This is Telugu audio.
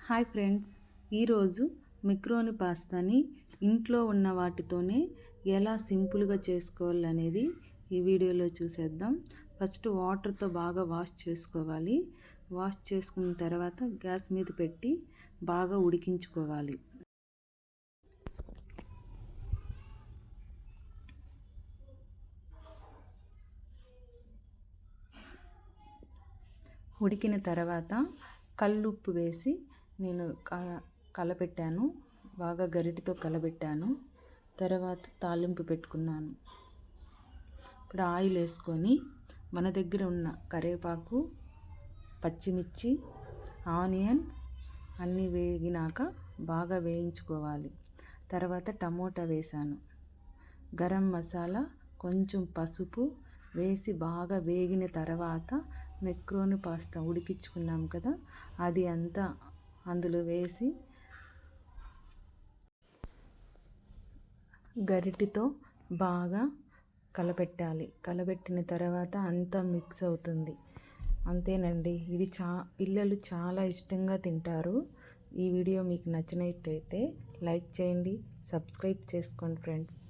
హాయ్ ఫ్రెండ్స్, ఈరోజు మెక్రోని పాస్తాని ఇంట్లో ఉన్న వాటితోనే ఎలా సింపుల్గా చేసుకోవాలనేది ఈ వీడియోలో చూసేద్దాం. ఫస్ట్ వాటర్తో బాగా వాష్ చేసుకోవాలి. వాష్ చేసుకున్న తర్వాత గ్యాస్ మీద పెట్టి బాగా ఉడికించుకోవాలి. ఉడికిన తర్వాత కల్లుప్పు వేసి నేను కలపెట్టాను. బాగా గరిటెతో కలబెట్టాను. తర్వాత తాలింపు పెట్టుకున్నాను. ఇప్పుడు ఆయిల్ వేసుకొని మన దగ్గర ఉన్న కరివేపాకు, పచ్చిమిర్చి, ఆనియన్స్ అన్నీ వేగినాక బాగా వేయించుకోవాలి. తర్వాత టమోటా వేసాను. గరం మసాలా, కొంచెం పసుపు వేసి బాగా వేగిన తర్వాత మెక్రోని పాస్తా ఉడికించుకున్నాం కదా, అది అంతా అందులో వేసి గరిటెతో బాగా కలపెట్టాలి. కలపెట్టిన తర్వాత అంతా మిక్స్ అవుతుంది. అంతేనండి. ఇది పిల్లలు చాలా ఇష్టంగా తింటారు. ఈ వీడియో మీకు నచ్చినట్లయితే లైక్ చేయండి, సబ్స్క్రైబ్ చేసుకోండి ఫ్రెండ్స్.